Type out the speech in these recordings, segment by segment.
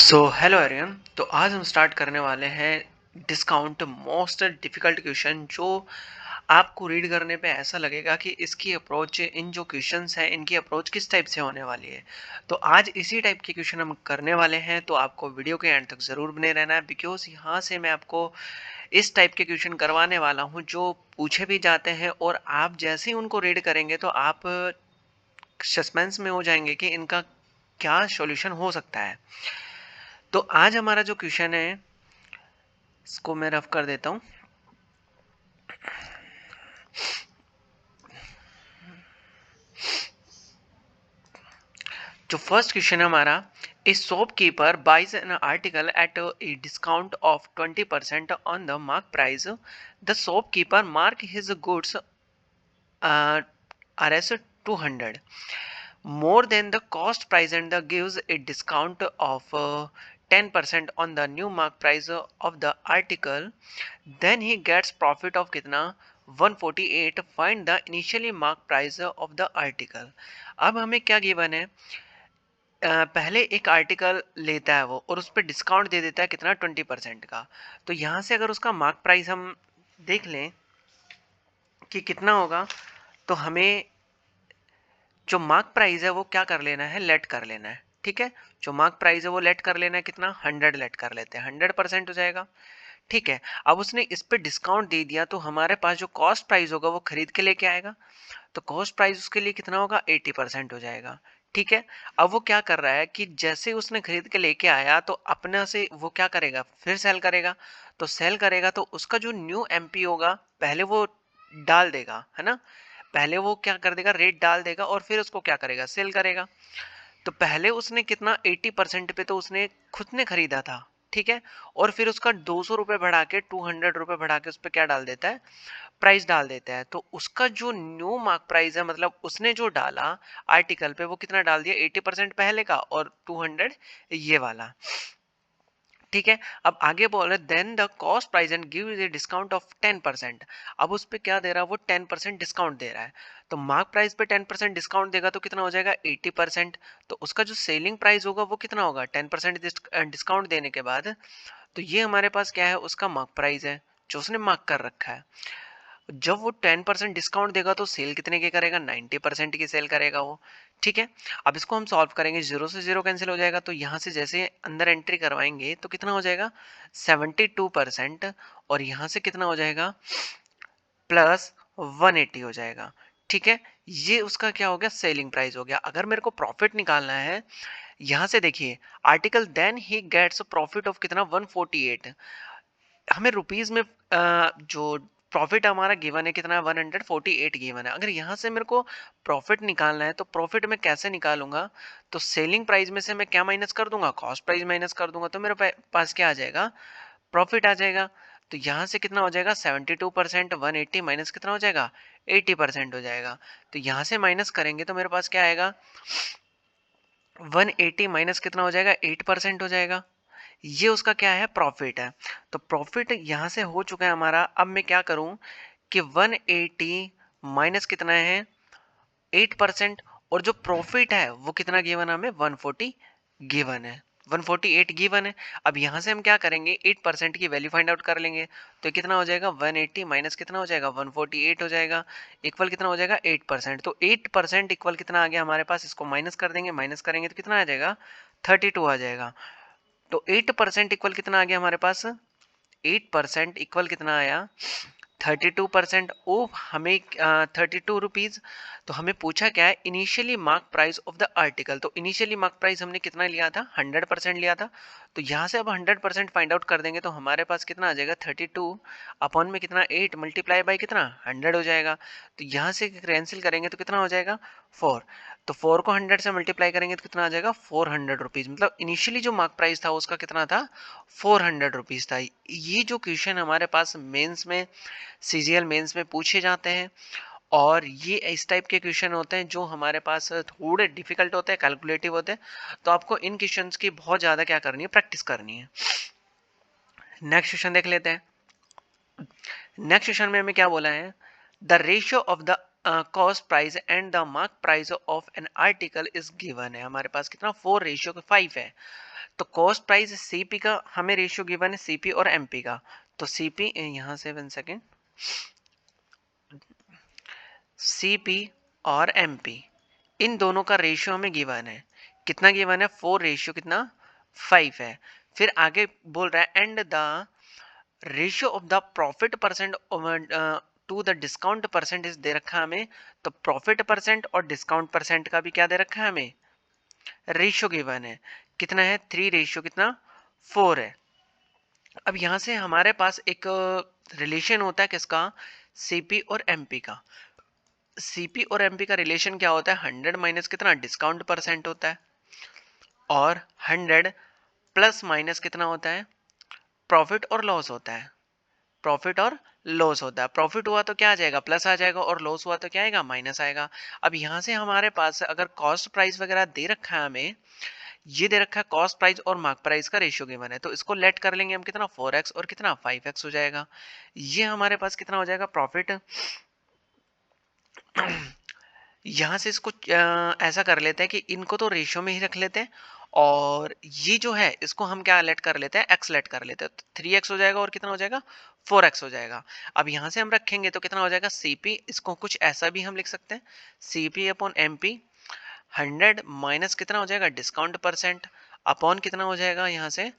So hello Ariane. तो आज हम स्टार्ट करने वाले हैं डिस्काउंट मोस्ट डिफिकल्ट क्वेश्चन, जो आपको रीड करने पे ऐसा लगेगा कि इसकी अप्रोच, इन जो क्वेश्चंस हैं इनकी अप्रोच किस टाइप से होने वाली है। तो आज इसी टाइप के क्वेश्चन हम करने वाले हैं, तो आपको वीडियो के एंड तक ज़रूर बने रहना है, बिकॉज यहाँ से मैं आपको इस टाइप के क्वेश्चन करवाने वाला हूँ जो पूछे भी जाते हैं, और आप जैसे ही उनको रीड करेंगे तो आप सस्पेंस में हो जाएंगे कि इनका क्या सॉल्यूशन हो सकता है। तो आज हमारा जो क्वेश्चन है, इसको मैं रफ कर देता हूँ। जो फर्स्ट क्वेश्चन है हमारा, a shopkeeper buys an article at a discount of 20% on the mark price. The shopkeeper mark his goods are R 200 more than the cost price and the gives a discount of 10% on the new mark price of the article, then he gets profit of कितना 148. find the initially mark price of the article। अब हमें क्या given है, पहले एक article लेता है वो और उस पर डिस्काउंट दे देता है कितना 20% का। तो यहाँ से अगर उसका मार्क प्राइस हम देख लें कि कितना होगा, तो हमें जो मार्क प्राइस है वो क्या कर लेना है, लेट कर लेना है। ठीक है, जो मार्क प्राइस है वो लेट कर लेना है, कितना 100 लेट कर लेते हैं, 100% हो जाएगा। ठीक है, अब उसने इस पे डिस्काउंट दे दिया तो हमारे पास जो कॉस्ट प्राइस होगा वो खरीद के लेके आएगा, तो कॉस्ट प्राइस उसके लिए कितना होगा, 80% हो जाएगा। ठीक है, अब वो क्या कर रहा है कि जैसे उसने खरीद के लेके आया तो अपना से वो क्या करेगा, फिर सेल करेगा। तो सेल करेगा तो उसका जो न्यू एमपी होगा पहले वो डाल देगा, है ना। पहले वो क्या कर देगा, रेट डाल देगा और फिर उसको क्या करेगा, सेल करेगा। तो पहले उसने कितना 80% पे तो उसने खुद ने खरीदा था। ठीक है, और फिर उसका 200 रुपये बढ़ा के 200 रुपये बढ़ा के उस पर क्या डाल देता है, प्राइस डाल देता है। तो उसका जो न्यू मार्क प्राइस है, मतलब उसने जो डाला आर्टिकल पे वो कितना डाल दिया, 80% पहले का और 200 ये वाला। ठीक है, अब आगे बोल रहे then the cost price and give a discount of 10%। अब उस पे क्या दे रहा है, वो 10% डिस्काउंट दे रहा है। तो मार्क प्राइस पे 10% डिस्काउंट देगा तो कितना हो जाएगा, 80%। तो उसका जो सेलिंग प्राइस होगा वो कितना होगा, 10% डिस्काउंट देने के बाद। तो ये हमारे पास क्या है, उसका मार्क प्राइस है जो उसने मार्क कर रखा है। जब वो 10% डिस्काउंट देगा तो सेल कितने की करेगा, 90% की सेल करेगा वो। ठीक है, अब इसको हम सॉल्व करेंगे, जीरो से जीरो कैंसिल हो जाएगा, तो यहाँ से जैसे अंदर एंट्री करवाएंगे तो कितना हो जाएगा 72%, और यहाँ से कितना हो जाएगा प्लस 180 हो जाएगा। ठीक है, ये उसका क्या हो गया, सेलिंग प्राइस हो गया। अगर मेरे को प्रॉफिट निकालना है, यहाँ से देखिए article then he gets profit of कितना 148। हमें रुपीज में जो प्रॉफिट हमारा गिवन है कितना, 148 गिवन है। अगर यहाँ से मेरे को प्रॉफिट निकालना है तो प्रॉफिट मैं कैसे निकालूंगा, तो सेलिंग प्राइस में से मैं क्या माइनस कर दूंगा, कॉस्ट प्राइस माइनस कर दूंगा, तो मेरे पास क्या आ जाएगा, प्रॉफिट आ जाएगा। तो यहाँ से कितना हो जाएगा 72%, 180 माइनस कितना हो जाएगा 80% हो जाएगा। तो यहाँ से माइनस करेंगे तो मेरे पास क्या आएगा, 180 माइनस कितना हो जाएगा 8% हो जाएगा। ये उसका क्या है, प्रॉफिट है। तो प्रॉफिट यहाँ से हो चुका है हमारा। अब मैं क्या करूं कि 180 माइनस कितना है 8%, और जो प्रॉफिट है वो कितना गिवन है हमें, 140 गिवन है, 148 गिवन है। अब यहाँ से हम क्या करेंगे, 8% की वैल्यू फाइंड आउट कर लेंगे। तो कितना हो जाएगा 180 माइनस कितना हो जाएगा 148 हो जाएगा, इक्वल कितना हो जाएगा 8%। तो 8% इक्वल कितना आ गया हमारे पास, इसको माइनस कर देंगे, माइनस करेंगे तो कितना आ जाएगा 32 आ जाएगा। तो 8% इक्वल कितना आ गया हमारे पास, 8% इक्वल कितना आया 32%। ओ हमें 32 रुपीज। तो हमें पूछा क्या है, initially mark price of the article. तो इनिशियली मार्क प्राइस हमने कितना लिया था, 100% लिया था। तो यहाँ से अब 100% फाइंड आउट कर देंगे तो हमारे पास कितना आ जाएगा 32 अपॉन में कितना 8 मल्टीप्लाई बाई कितना 100 हो जाएगा। तो यहाँ से कैंसिल करेंगे तो कितना हो जाएगा 4। तो 4 को 100 से मल्टीप्लाई करेंगे तो कितना आ जाएगा 400 रुपीज़। मतलब इनिशियली जो मार्क प्राइस था उसका कितना था 400 रुपीज़ था। ये जो क्वेश्चन हमारे पास मेंस में, सीजीएल मेंस में पूछे जाते हैं, और ये इस टाइप के क्वेश्चन होते हैं जो हमारे पास थोड़े डिफिकल्ट होते हैं, कैलकुलेटिव होते हैं। तो आपको इन क्वेश्चंस की बहुत ज़्यादा क्या करनी है, प्रैक्टिस करनी है। नेक्स्ट क्वेश्चन देख लेते हैं। नेक्स्ट क्वेश्चन में हमें क्या बोला है, the ratio of the cost price and the mark price of an article is given है। हमारे पास कितना 4:5 है। तो कॉस्ट प्राइस सीपी का हमें रेशियो गिवन है सीपी और एमपी का। तो सीपी यहाँ से 1 सेकेंड, सीपी और एमपी इन दोनों का रेशियो हमें गिवन है। कितना गिवन है? 4 रेशियो कितना 5 है। फिर आगे बोल रहा है and the ratio of the profit percent to the discount percent is दे रखा है हमें। तो प्रॉफिट परसेंट और डिस्काउंट परसेंट का भी क्या दे रखा है हमें? रेशियो गिवन है। कितना है? 3 रेशियो कितना 4 है। अब यहां से हमारे पास एक रिलेशन होता है किसका? सीपी और एमपी का। सीपी और एमपी का रिलेशन क्या होता है? 100 माइनस कितना डिस्काउंट परसेंट होता है, और 100 प्लस माइनस कितना होता है? प्रॉफिट और लॉस होता है। प्रॉफिट और लॉस होता है। प्रॉफिट हुआ तो क्या आ जाएगा? प्लस आ जाएगा, और लॉस हुआ तो क्या आएगा? माइनस आएगा। अब यहाँ से हमारे पास अगर कॉस्ट प्राइस वगैरह दे रखा है हमें, ये दे रखा है कॉस्ट प्राइस और मार्क प्राइस का रेशियो गिवन है, तो इसको लेट कर लेंगे हम कितना 4x और कितना 5x हो जाएगा। ये हमारे पास कितना हो जाएगा प्रॉफिट। यहाँ से इसको ऐसा कर लेते हैं कि इनको तो रेशियो में ही रख लेते हैं, और ये जो है इसको हम क्या लेट कर लेते हैं? x लेट कर लेते हैं। तो 3x हो जाएगा और कितना हो जाएगा? 4x हो जाएगा। अब यहाँ से हम रखेंगे तो कितना हो जाएगा? cp, इसको कुछ ऐसा भी हम लिख सकते हैं, cp अपॉन mp 100 माइनस कितना हो जाएगा? डिस्काउंट परसेंट अपॉन कितना हो जाएगा यहाँ से?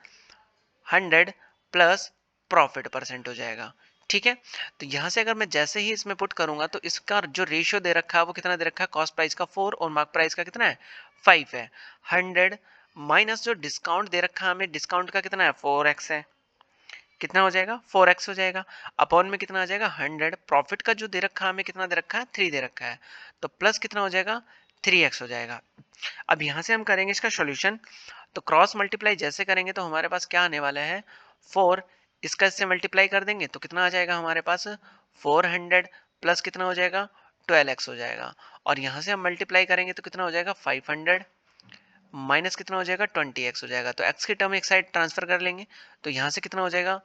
100 प्लस प्रॉफिट परसेंट हो जाएगा। ठीक है, तो यहाँ से अगर मैं जैसे ही इसमें पुट करूंगा तो इसका जो रेशियो दे रखा है वो कितना दे रखा है? कॉस्ट प्राइस का 4 और मार्क प्राइस का कितना है? 5 है। 100 माइनस जो डिस्काउंट दे रखा है हमें, डिस्काउंट का कितना है? 4x है। कितना हो जाएगा? 4x हो जाएगा। अपॉन में कितना आ जाएगा? 100 प्रॉफिट का जो दे रखा है हमें कितना दे रखा है? 3 दे रखा है, तो प्लस कितना हो जाएगा? 3x हो जाएगा। अब यहाँ से हम करेंगे इसका सॉल्यूशन। तो क्रॉस मल्टीप्लाई जैसे करेंगे तो हमारे पास क्या आने वाला है? 4, इसका इससे मल्टीप्लाई कर देंगे तो कितना आ जाएगा हमारे पास? 400 प्लस कितना हो जाएगा? 12x हो जाएगा। और यहाँ से हम मल्टीप्लाई करेंगे तो कितना हो जाएगा? 500 माइनस कितना हो जाएगा? 20x हो जाएगा। तो x की टर्म एक साइड ट्रांसफर कर लेंगे, तो यहाँ से कितना हो जाएगा?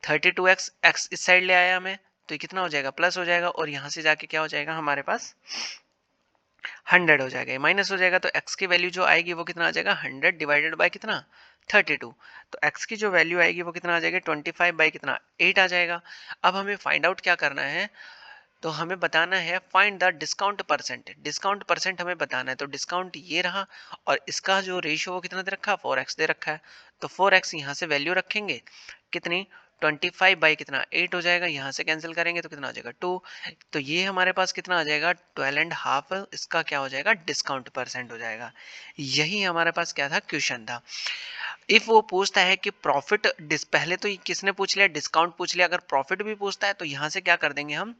32x, x इस साइड ले आया हमें, तो ये कितना हो जाएगा? प्लस हो जाएगा, और यहाँ से जाके क्या हो जाएगा हमारे पास? 100 हो जाएगा। माइनस हो जाएगा तो x की वैल्यू जो आएगी वो कितना आ जाएगा? 100 डिवाइडेड बाय कितना? 32। तो x की जो वैल्यू आएगी वो कितना आ जाएगा? 25 बाई कितना? 8 आ जाएगा। अब हमें फाइंड आउट क्या करना है? तो हमें बताना है find the discount percent. Discount percent हमें बताना है। तो डिस्काउंट ये रहा, और इसका जो रेशियो वो कितना दे रखा है? 4x दे रखा है। तो 4x यहाँ से वैल्यू रखेंगे कितनी? 25 बाई कितना? 8 हो जाएगा। यहाँ से कैंसिल करेंगे तो कितना आ जाएगा? 2। तो ये हमारे पास कितना आ जाएगा? 12.5। इसका क्या हो जाएगा? डिस्काउंट परसेंट हो जाएगा। यही हमारे पास क्या था? क्वेश्चन था। इफ वो पूछता है कि प्रॉफिट पहले तो किसने पूछ लिया? डिस्काउंट पूछ लिया। अगर प्रॉफिट भी पूछता है तो यहाँ से क्या कर देंगे हम?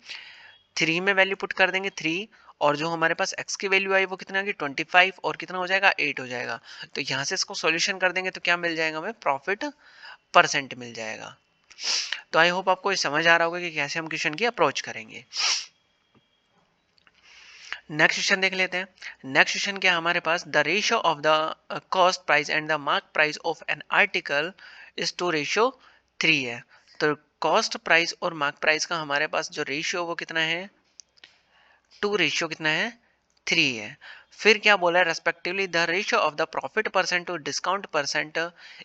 3 में वैल्यू पुट कर देंगे 3, और जो हमारे पास x की वैल्यू आई वो कितना आ गई? 25, और कितना हो जाएगा? 8 हो जाएगा। तो यहाँ से इसको सॉल्यूशन कर देंगे तो क्या मिल जाएगा हमें? प्रॉफिट परसेंट मिल जाएगा। तो आई होप आपको ये समझ आ रहा होगा कि कैसे हम क्वेश्चन की अप्रोच करेंगे। नेक्स्ट क्वेश्चन देख लेते हैं। नेक्स्ट क्वेश्चन क्या है हमारे पास? The ratio of the cost price and the mark price of an article is two ratio 3 है। तो कॉस्ट प्राइस और मार्क प्राइस का हमारे पास जो रेशियो वो कितना है? 2 रेशियो कितना है? 3 है। फिर क्या बोला है? Respectively the ratio of the profit percent to discount percent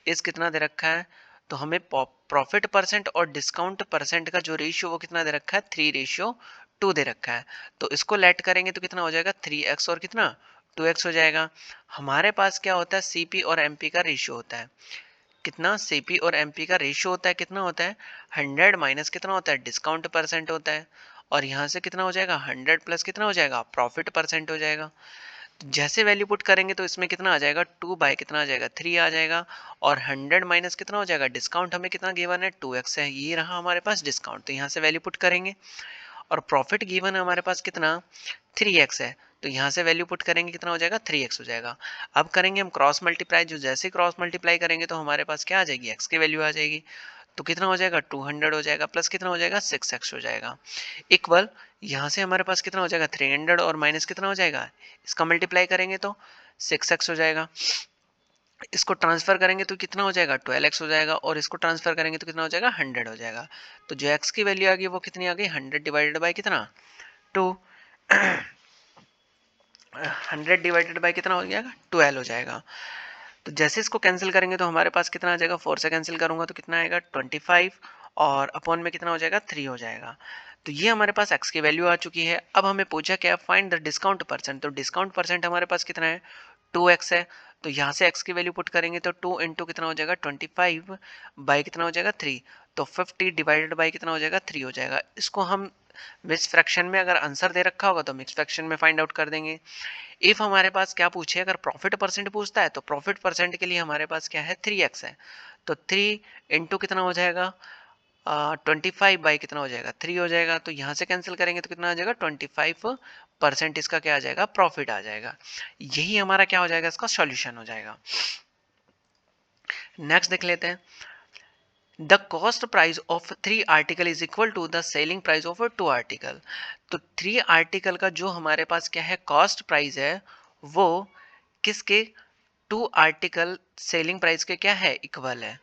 is कितना दे रखा है? तो हमें प्रॉफिट परसेंट और डिस्काउंट परसेंट का जो रेशियो वो कितना दे रखा है? 3 रेशियो 2 दे रखा है। तो इसको लेट करेंगे तो कितना हो जाएगा? 3x और कितना 2x हो जाएगा। हमारे पास क्या होता है? सीपी और एमपी का रेशियो होता है कितना? सीपी और एमपी का रेशियो होता है कितना होता है? 100 माइनस कितना होता है? डिस्काउंट परसेंट होता है, और यहाँ से कितना हो जाएगा? 100 प्लस कितना हो जाएगा? प्रॉफिट परसेंट हो जाएगा। जैसे वैल्यू पुट करेंगे तो इसमें कितना आ जाएगा? 2 बाय कितना आ जाएगा? 3 आ जाएगा, और 100 माइनस कितना हो जाएगा? डिस्काउंट हमें कितना गिवन है? 2x है। ये रहा हमारे पास डिस्काउंट, तो यहाँ से वैल्यू पुट करेंगे, और प्रॉफिट गिवन है हमारे पास कितना? 3x है। तो यहाँ से वैल्यू पुट करेंगे कितना हो जाएगा? 3x हो जाएगा। अब करेंगे हम क्रॉस मल्टीप्लाई, जो जैसे क्रॉस मल्टीप्लाई करेंगे तो हमारे पास क्या आ जाएगी? x की वैल्यू आ जाएगी। तो कितना हो जाएगा? 200 हो जाएगा, प्लस कितना हो जाएगा? 6x हो जाएगा। इक्वल यहाँ से हमारे पास कितना हो जाएगा? 300, और माइनस कितना हो जाएगा? इसका मल्टीप्लाई करेंगे तो 6x हो जाएगा। इसको ट्रांसफर करेंगे तो कितना हो जाएगा? 12x हो जाएगा, और इसको ट्रांसफर करेंगे तो कितना हो जाएगा? 100 हो जाएगा। तो जो x की वैल्यू आ गई वो कितनी आ गई? 100 डिवाइडेड बाई कितना? 2। 100 डिवाइडेड बाई कितना हो जाएगा? 12 हो जाएगा। तो जैसे इसको कैंसिल करेंगे तो हमारे पास कितना आ जाएगा, 4 से कैंसिल करूंगा तो कितना आएगा 25 और अपॉन में कितना हो जाएगा 3 हो जाएगा। तो ये हमारे पास x की वैल्यू आ चुकी है। अब हमें पूछा क्या, फाइंड द डिस्काउंट परसेंट। तो डिस्काउंट परसेंट हमारे पास कितना है 2x है। तो यहाँ से x की वैल्यू पुट करेंगे तो 2 इंटू कितना हो जाएगा 25 बाई कितना हो जाएगा 3। तो 50 डिवाइडेड बाई कितना हो जाएगा 3 हो जाएगा। इसको हम मिक्स फ्रैक्शन में अगर आंसर दे रखा होगा तो मिक्स फ्रैक्शन में फाइंड आउट कर देंगे। इफ हमारे पास क्या पूछे, अगर प्रॉफिट परसेंट पूछता है तो प्रॉफिट परसेंट के लिए हमारे पास क्या है 3x है। तो 3 इंटू कितना हो जाएगा 25 बाई कितना हो जाएगा 3 हो जाएगा। तो यहाँ से कैंसिल करेंगे तो कितना आ जाएगा 25% इसका क्या आ जाएगा, प्रॉफिट आ जाएगा। यही हमारा क्या हो जाएगा, इसका सॉल्यूशन हो जाएगा। नेक्स्ट देख लेते हैं। The cost price of 3 article is equal to the selling price of 2 article. तो 3 आर्टिकल का जो हमारे पास क्या है कॉस्ट प्राइस है, वो किसके 2 आर्टिकल सेलिंग प्राइस के क्या है, इक्वल है।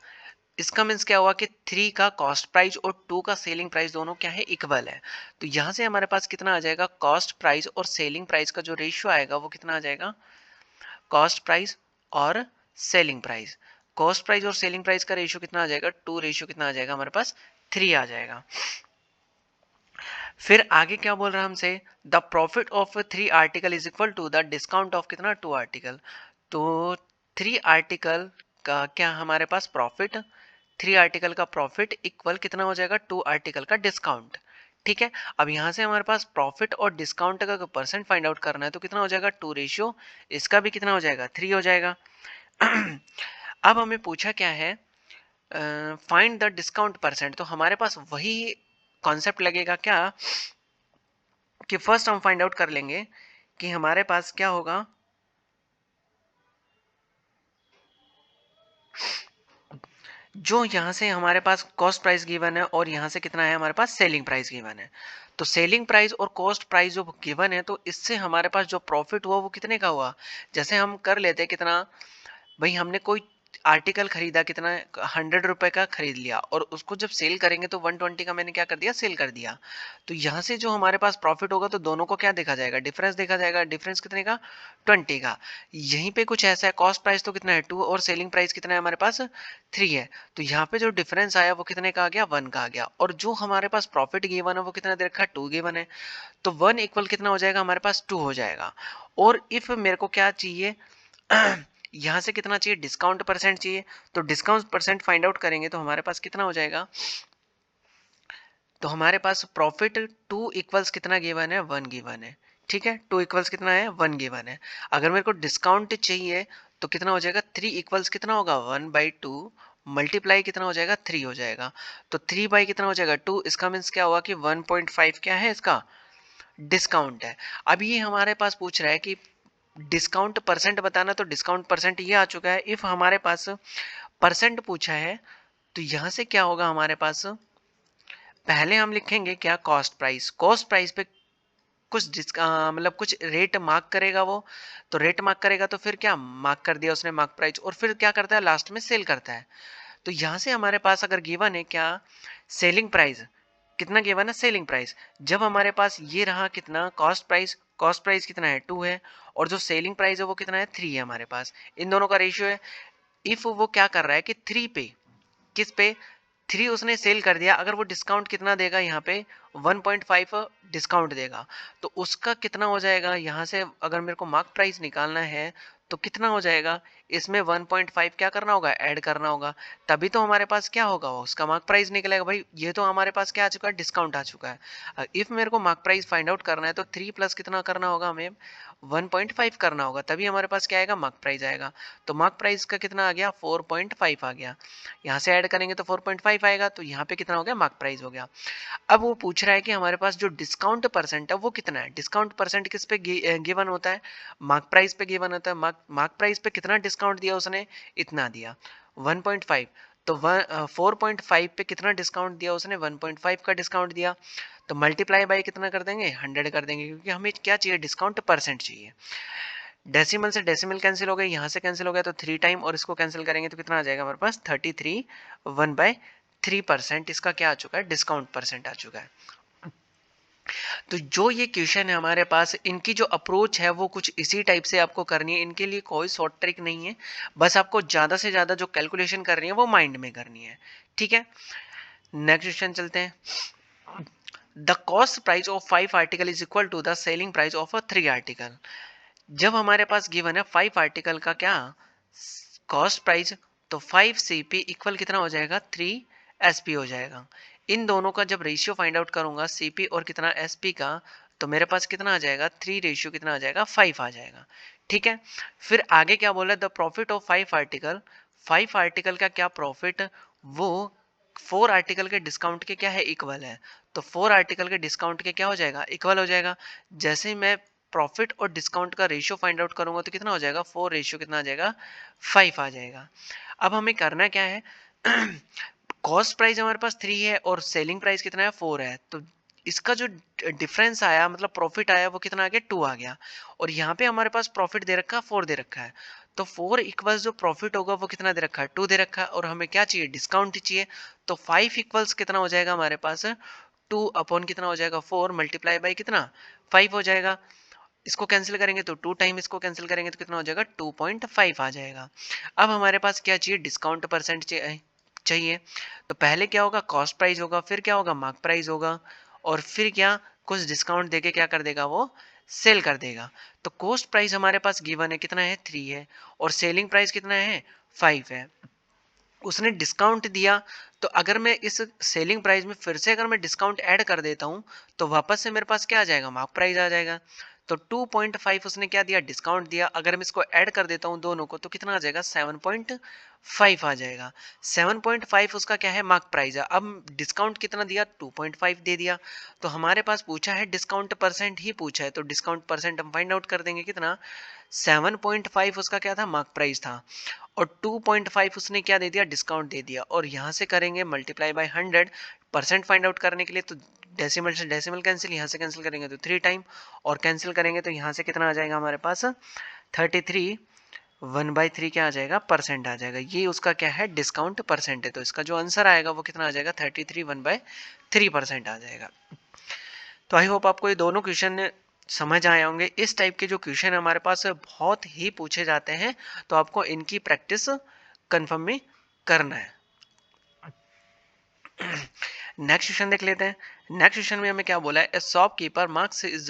इसका मीन्स क्या हुआ कि 3 का कॉस्ट प्राइस और 2 का सेलिंग प्राइस दोनों क्या है, इक्वल है। तो यहाँ से हमारे पास कितना आ जाएगा, कॉस्ट प्राइस और सेलिंग प्राइस का जो रेशियो आएगा वो कितना आ जाएगा, कॉस्ट प्राइस और सेलिंग प्राइस। कॉस्ट प्राइस और सेलिंग प्राइस का रेशियो कितना आ जाएगा, 2 रेशियो कितना आ जाएगा हमारे पास 3 आ जाएगा। फिर आगे क्या बोल रहा है हमसे, the profit of 3 article is equal to the discount of कितना 2 आर्टिकल। तो 3 आर्टिकल का क्या हमारे पास प्रॉफिट, 3 आर्टिकल का प्रॉफिट इक्वल कितना हो जाएगा 2 आर्टिकल का डिस्काउंट। ठीक है, अब यहाँ से हमारे पास प्रॉफिट और डिस्काउंट का परसेंट फाइंड आउट करना है तो कितना हो जाएगा 2 रेशियो, इसका भी कितना हो जाएगा 3 हो जाएगा। अब हमें पूछा क्या है, फाइंड द डिस्काउंट परसेंट। तो हमारे पास वही कॉन्सेप्ट लगेगा क्या, कि फर्स्ट हम फाइंड आउट कर लेंगे कि हमारे पास क्या होगा, जो यहाँ से हमारे पास कॉस्ट प्राइस गिवन है और यहाँ से कितना है हमारे पास सेलिंग प्राइस गिवन है। तो सेलिंग प्राइस और कॉस्ट प्राइस जो गिवन है, तो इससे हमारे पास जो प्रॉफिट हुआ वो कितने का हुआ। जैसे हम कर लेते कितना, भाई हमने कोई आर्टिकल खरीदा कितना, 100 रुपए का खरीद लिया और उसको जब सेल करेंगे तो 120 का मैंने क्या कर दिया, सेल कर दिया। तो यहाँ से जो हमारे पास प्रॉफिट होगा तो दोनों को क्या देखा जाएगा, डिफरेंस देखा जाएगा। डिफरेंस कितने का 20 का। यहीं पे कुछ ऐसा है, कॉस्ट प्राइस तो कितना है 2 और सेलिंग प्राइस कितना है हमारे पास 3 है। तो यहाँ पे जो डिफरेंस आया वो कितने का आ गया 1 का आ गया। और जो हमारे पास प्रॉफिट गिवन है वो कितना दे रखा है 2 गिवन है। तो 1 इक्वल कितना हो जाएगा हमारे पास 2 हो जाएगा। और इफ मेरे को क्या चाहिए यहाँ से कितना चाहिए, डिस्काउंट परसेंट चाहिए। तो डिस्काउंट परसेंट फाइंड आउट करेंगे तो हमारे पास कितना हो जाएगा, तो हमारे पास प्रॉफिट 2 इक्वल्स कितना गिवन है 1 गिवन है। ठीक है, 2 इक्वल्स कितना है 1 गिवन है। अगर मेरे को डिस्काउंट चाहिए तो कितना हो जाएगा 3 इक्वल्स कितना होगा 1/2 मल्टीप्लाई कितना हो जाएगा 3 हो जाएगा। तो 3 बाई कितना हो जाएगा 2, इसका मीन्स क्या हुआ कि 1.5 क्या है इसका डिस्काउंट है। अब ये हमारे पास पूछ रहा है कि डिस्काउंट परसेंट बताना, तो डिस्काउंट परसेंट ये आ चुका है। इफ हमारे पास परसेंट पूछा है तो यहाँ से क्या होगा हमारे पास, पहले हम लिखेंगे क्या कॉस्ट प्राइस। कॉस्ट प्राइस पे कुछ मतलब कुछ रेट मार्क करेगा वो, तो रेट मार्क करेगा तो फिर क्या मार्क कर दिया उसने मार्क प्राइस, और फिर क्या करता है लास्ट में सेल करता है। तो यहाँ से हमारे पास अगर गिवन है क्या सेलिंग प्राइस, कितना गिवन है सेलिंग प्राइस, जब हमारे पास ये रहा कितना कॉस्ट प्राइस कितना है 2 है और जो सेलिंग प्राइस है वो कितना है 3 है हमारे पास, इन दोनों का रेशियो है। इफ वो क्या कर रहा है कि 3 पे, किस पे 3 उसने सेल कर दिया, अगर वो डिस्काउंट कितना देगा यहाँ पे 1.5 डिस्काउंट देगा, तो उसका कितना हो जाएगा, यहाँ से अगर मेरे को मार्क प्राइस निकालना है तो कितना हो जाएगा, इसमें 1.5 क्या करना होगा ऐड करना होगा, तभी तो हमारे पास क्या होगा वो उसका मार्क प्राइस निकलेगा। भाई ये तो हमारे पास क्या आ चुका है डिस्काउंट आ चुका है। इफ मेरे को मार्क प्राइस फाइंड आउट करना है तो 3 प्लस कितना करना होगा हमें 1.5 करना होगा, तभी हमारे पास क्या आएगा मार्क प्राइस आएगा। तो मार्क प्राइस का कितना आ गया 4.5 आ गया, यहाँ से ऐड करेंगे तो 4.5 आएगा, तो यहाँ पे कितना हो गया मार्क प्राइस हो गया। अब वो पूछ रहा है कि हमारे पास जो डिस्काउंट परसेंट है वो कितना है। डिस्काउंट परसेंट किस पे गिवन होता है, मार्क प्राइस पे गिवन होता है। मार्क प्राइस पे कितना डिस्काउंट दिया उसने, इतना दिया 1.5। तो 4.5 पे कितना डिस्काउंट दिया उसने 1.5 का डिस्काउंट दिया, तो मल्टीप्लाई बाई कितना कर देंगे 100 कर देंगे, क्योंकि हमें क्या चाहिए डिस्काउंट परसेंट चाहिए। डेसिमल से डेसिमल कैंसिल हो गए, यहाँ से कैंसिल हो गया तो 3 टाइम, और इसको कैंसिल करेंगे तो कितना आ जाएगा हमारे पास 33 1/3%। इसका क्या आ चुका है डिस्काउंट परसेंट आ चुका है। तो जो ये क्वेश्चन है हमारे पास, इनकी जो अप्रोच है वो कुछ इसी टाइप से आपको करनी है। इनके लिए कोई शॉर्ट ट्रिक नहीं है, बस आपको ज़्यादा से ज़्यादा जो कैलकुलेशन करनी है वो माइंड में करनी है। ठीक है, नेक्स्ट क्वेश्चन चलते हैं। The cost price of 5 article is equal to the selling price of 3 article. जब हमारे पास गिवन है 5 आर्टिकल का क्या कॉस्ट प्राइस, तो 5 सीपी इक्वल कितना हो जाएगा, 3 एसपी हो जाएगा। इन दोनों का जब रेशियो फाइंड आउट करूंगा सीपी और कितना एसपी का, तो मेरे पास कितना आ जाएगा, 3 रेशियो कितना आ जाएगा, 5 आ जाएगा। ठीक है, फिर आगे क्या बोला, the profit of 5 article, 5 article का क्या प्रॉफिट, वो 4 आर्टिकल के डिस्काउंट के क्या है, इक्वल है। तो 4 आर्टिकल के डिस्काउंट के क्या हो जाएगा, इक्वल हो जाएगा। जैसे ही मैं प्रॉफिट और डिस्काउंट का रेशियो फाइंड आउट करूंगा तो कितना हो जाएगा, 4 रेशियो कितना आ जाएगा, 5 आ जाएगा। अब हमें करना क्या है, कॉस्ट प्राइस हमारे पास 3 है और सेलिंग प्राइस कितना है, 4 है। तो इसका जो डिफरेंस आया, मतलब प्रॉफिट आया, वो कितना आ गया, 2 आ गया। और यहाँ पे हमारे पास प्रॉफिट दे रखा है, 4 दे रखा है। तो 4 इक्वल्स जो प्रॉफिट होगा वो कितना दे रखा है, 2 दे रखा है। और हमें क्या चाहिए, डिस्काउंट चाहिए। तो 5 इक्वल्स कितना हो जाएगा हमारे पास, 2 अपॉन कितना हो जाएगा, 4 मल्टीप्लाई बाई कितना, 5 हो जाएगा। इसको कैंसिल करेंगे तो 2 टाइम इसको कैंसिल करेंगे तो कितना हो जाएगा, 2.5 आ जाएगा। अब हमारे पास क्या चाहिए, डिस्काउंट परसेंट चाहिए। तो पहले क्या होगा, कॉस्ट प्राइस होगा, फिर क्या होगा, मार्क प्राइस होगा, और फिर क्या, कुछ डिस्काउंट देके क्या कर देगा, वो सेल कर देगा। तो कॉस्ट प्राइस हमारे पास गिवन है कितना है, 3 है, और सेलिंग प्राइस कितना है, 5 है। उसने डिस्काउंट दिया, तो अगर मैं इस सेलिंग प्राइस में फिर से अगर मैं डिस्काउंट ऐड कर देता हूं, तो वापस से मेरे पास क्या आ जाएगा, मार्क प्राइस आ जाएगा। तो 2.5 उसने क्या दिया, डिस्काउंट दिया। अगर मैं इसको ऐड कर देता हूं दोनों को, तो कितना आ जाएगा, 7.5 आ जाएगा। 7.5 उसका क्या है, मार्क प्राइस है। अब डिस्काउंट कितना दिया, 2.5 दे दिया। तो हमारे पास पूछा है डिस्काउंट परसेंट ही पूछा है, तो डिस्काउंट परसेंट हम फाइंड आउट कर देंगे कितना, 7.5 उसका क्या था, मार्क प्राइस था, और 2.5 उसने क्या दे दिया, डिस्काउंट दे दिया। और यहाँ से करेंगे multiply by 100 percent find out करने के लिए, तो डेसिमल से डेसिमल कैंसिल, यहाँ से कैंसिल करेंगे तो 3 टाइम, और कैंसिल करेंगे तो यहाँ से कितना आ जाएगा हमारे पास, 33 1/3 क्या आ जाएगा, परसेंट आ जाएगा। ये उसका क्या है, डिस्काउंट परसेंट है। तो इसका जो आंसर आएगा वो कितना आ जाएगा, 33 1/3% आ जाएगा। तो आई होप आपको ये दोनों क्वेश्चन समझ आए होंगे। इस टाइप के जो क्वेश्चन हमारे पास बहुत ही पूछे जाते हैं, तो आपको इनकी प्रैक्टिस कंफर्म में करना है। नेक्स्ट क्वेश्चन देख लेते हैं। नेक्स्ट क्वेश्चन में हमें क्या बोला है, ए shopkeeper marks is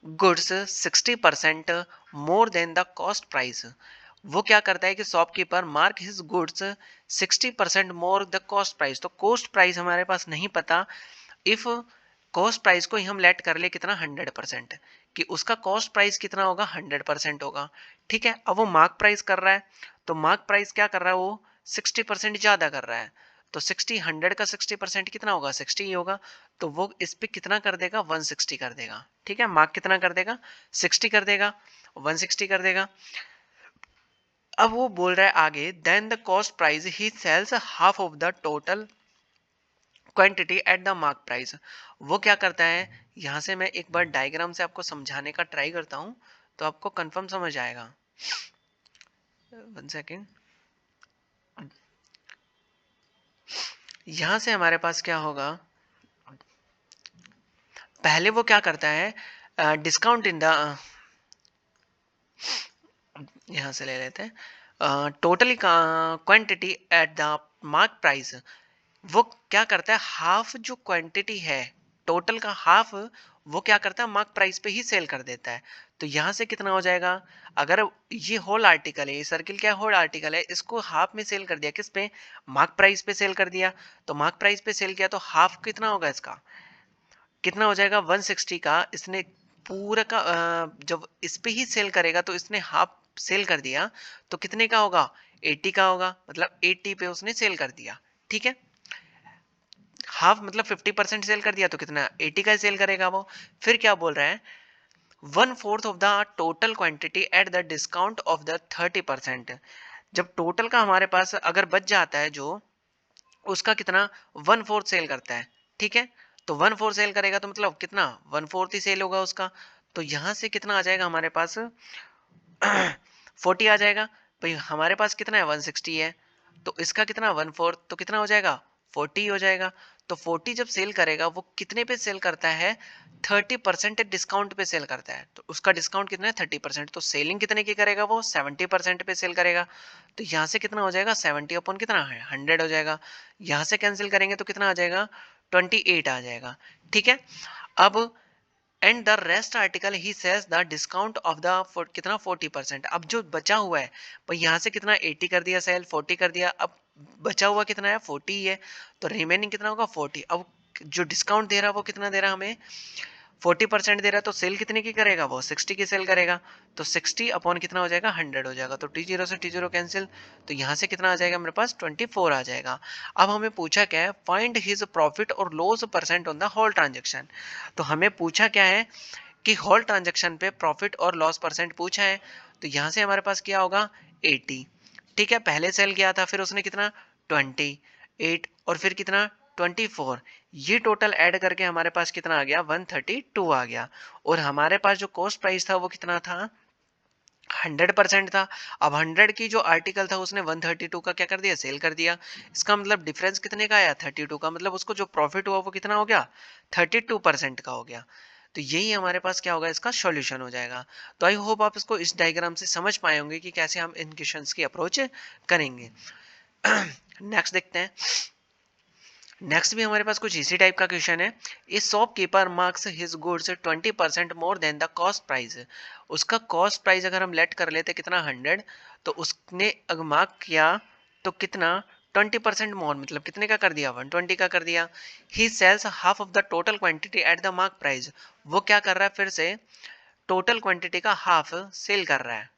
goods 60% more than the cost price. वो क्या करता है कि shopkeeper mark his goods 60% more the cost price. तो कॉस्ट प्राइस हमारे पास नहीं पता, इफ कॉस्ट प्राइस को ही हम लेट कर ले कितना, 100%, कि उसका कॉस्ट प्राइस कितना होगा, 100% होगा। ठीक है, अब वो मार्क प्राइस कर रहा है, तो मार्क प्राइस क्या कर रहा है, वो 60% ज्यादा कर रहा है। तो 60 100 का 60% कितना होगा, 60 ही होगा। तो वो इस पे कितना कर देगा, 160 कर देगा। ठीक है, मार्क कितना कर देगा, 60 कर देगा, 160 कर देगा। अब वो बोल रहा है आगे, then the cost price he sells half of the total quantity at the mark price. वो क्या करता है, यहाँ से मैं एक बार डायग्राम से आपको समझाने का ट्राई करता हूँ, तो आपको कंफर्म समझ आएगा। 1 सेकेंड। यहाँ से हमारे पास क्या होगा, पहले वो क्या करता है, डिस्काउंट इन द, यहाँ से ले लेते हैं, totally quantity at the mark price. वो क्या करता है, हाफ जो क्वांटिटी है टोटल का हाफ, वो क्या करता है, मार्क प्राइस पे ही सेल कर देता है। तो यहाँ से कितना हो जाएगा, अगर ये होल आर्टिकल है, ये सर्किल क्या होल आर्टिकल है, इसको हाफ में सेल कर दिया, किस पे, मार्क प्राइस पे सेल कर दिया। तो मार्क प्राइस पे सेल किया तो हाफ कितना होगा इसका, कितना हो जाएगा, 160 का इसने पूरा का, जब इस पे ही सेल करेगा तो इसने हाफ सेल कर दिया, तो कितने का होगा, 80 का होगा, मतलब 80 पे उसने सेल कर दिया। ठीक है, हाफ मतलब 50% सेल कर दिया, तो कितना, 80 का सेल करेगा वो। फिर क्या बोल रहा है, 1/4 of the total quantity at the discount of the 30%। जब टोटल का हमारे पास अगर बच जाता है जो, उसका कितना, 1/4 सेल करता है। ठीक है, तो 1/4 सेल करेगा तो मतलब कितना, 1/4 ही सेल होगा उसका। तो यहां से कितना आ जाएगा हमारे पास, 40 आ जाएगा। भाई हमारे पास कितना है, 160 है, तो इसका कितना, 1/4, तो कितना हो जाएगा, 40 हो जाएगा। तो 40 जब सेल करेगा वो कितने पे सेल करता है, 30% डिस्काउंट पे सेल करता है। तो उसका डिस्काउंट कितना है, 30%। तो सेलिंग कितने की करेगा वो, 70% पे सेल करेगा। तो यहाँ से कितना हो जाएगा, 70 अपॉन कितना है, 100 हो जाएगा। यहाँ से कैंसिल करेंगे तो कितना आ जाएगा, 28 आ जाएगा। ठीक है। अब and the rest article he says the discount of the कितना 40%। अब जो बचा हुआ है भाई यहाँ से कितना 80 कर दिया सेल, 40 कर दिया, अब बचा हुआ कितना है 40 ही है, तो रिमेनिंग कितना होगा 40। अब जो डिस्काउंट दे रहा है वो कितना दे रहा है हमें, 40% दे रहा है, तो सेल कितने की करेगा वो, 60 की सेल करेगा। तो 60 अपॉन कितना हो जाएगा, 100 हो जाएगा। तो T0 से T0 कैंसिल, तो यहाँ से कितना आ जाएगा मेरे पास, 24 आ जाएगा। अब हमें पूछा क्या है, फाइंड हिज प्रॉफिट और loss percent on the whole transaction. तो हमें पूछा क्या है कि होल ट्रांजेक्शन पे प्रॉफिट और लॉस परसेंट पूछा है। तो यहाँ से हमारे पास क्या होगा, 80। ठीक है, पहले सेल किया था, फिर उसने कितना 28 और फिर कितना 24, ये टोटल ऐड करके हमारे पास कितना आ गया, 132 आ गया। और हमारे पास जो कॉस्ट प्राइस था वो कितना था, 100% था। अब 100 की जो आर्टिकल था उसने 132 का क्या कर दिया, सेल कर दिया। इसका मतलब डिफरेंस कितने का आया, 32 का। मतलब उसको जो प्रॉफिट हुआ वो कितना हो गया, 32% का हो गया। तो यही हमारे पास क्या होगा, इसका सॉल्यूशन हो जाएगा। तो आई होप आप इसको इस डायग्राम से समझ पाए होंगे कि कैसे हम इन क्वेश्चंस की अप्रोच करेंगे। नेक्स्ट देखते हैं। नेक्स्ट भी हमारे पास कुछ इसी टाइप का क्वेश्चन है। ए shopkeeper marks his goods 20% more than the cost price. उसका कॉस्ट प्राइस अगर हम लेट कर लेते कितना 100, तो उसने अगर मार्क किया तो कितना 20% मोर, मतलब कितने का कर दिया, 120 का कर दिया। He sells half of the total quantity at the mark price. वो क्या कर रहा है, फिर से टोटल क्वांटिटी का हाफ सेल कर रहा है।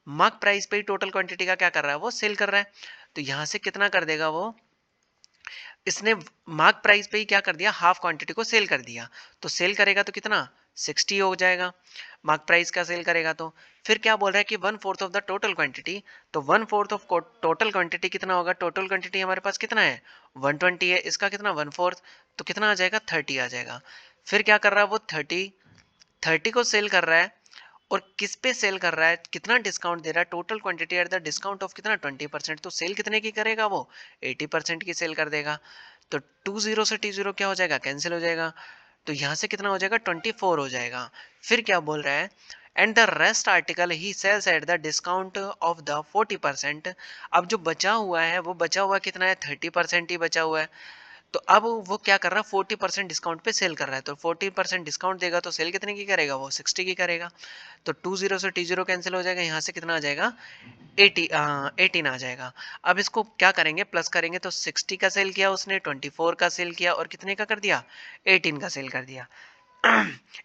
मार्क प्राइस पे ही टोटल क्वांटिटी का क्या कर रहा है, वो सेल कर रहा है। तो यहाँ से कितना कर देगा वो, इसने मार्क प्राइस पे ही क्या कर दिया, हाफ क्वांटिटी को सेल कर दिया। तो सेल करेगा तो कितना 60 हो जाएगा, मार्क प्राइस का सेल करेगा। तो फिर क्या बोल रहा है कि 1/4 ऑफ द टोटल क्वांटिटी। तो 1/4 ऑफ टोटल क्वांटिटी कितना होगा, टोटल क्वांटिटी हमारे पास कितना है 120 है, इसका कितना 1/4, तो कितना आ जाएगा 30 आ जाएगा। फिर क्या कर रहा है वो 30 को सेल कर रहा है। और किस पे सेल कर रहा है, कितना डिस्काउंट दे रहा है, total quantity at the discount of कितना 20%। तो सेल कितने की करेगा वो, 80% की सेल कर देगा। तो 20 से T0 क्या हो जाएगा, कैंसिल हो जाएगा। तो यहाँ से कितना हो जाएगा 24 हो जाएगा। फिर क्या बोल रहा है, and the rest article he sells at the discount of the 40%। अब जो बचा हुआ है वो बचा हुआ कितना है, 30% ही बचा हुआ है। तो अब वो क्या कर रहा है, 40% डिस्काउंट पे सेल कर रहा है। तो 40% डिस्काउंट देगा तो सेल कितने की करेगा वो, 60 की करेगा। तो 20 से T0 कैंसिल हो जाएगा, यहाँ से कितना आ जाएगा 18 आ जाएगा। अब इसको क्या करेंगे, प्लस करेंगे। तो 60 का सेल किया उसने, 24 का सेल किया और कितने का कर दिया, 18 का सेल कर दिया।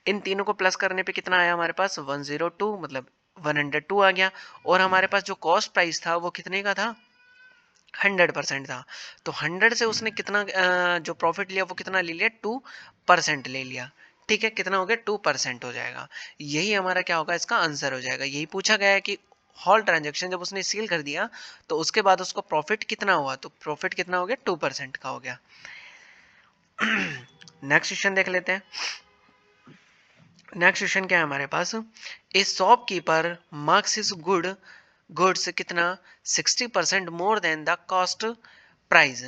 इन तीनों को प्लस करने पे कितना आया हमारे पास, 102, मतलब 102 आ गया। और हमारे पास जो कॉस्ट प्राइस था वो कितने का था, 100% था। तो 100 से उसने कितना जो प्रॉफिट लिया वो कितना ले लिया, 2% ले लिया। ठीक है, कितना हो गया 2% हो जाएगा। यही हमारा क्या होगा, इसका आंसर हो जाएगा। यही पूछा गया है कि हॉल ट्रांजेक्शन जब उसने सील कर दिया तो उसके बाद उसको प्रॉफिट कितना हुआ, तो प्रॉफिट कितना हो गया 2% का हो गया। नेक्स्ट क्वेश्चन देख लेते हैं। नेक्स्ट क्वेश्चन क्या है हमारे पास, a shopkeeper marks his goods कितना 60% more than the cost price.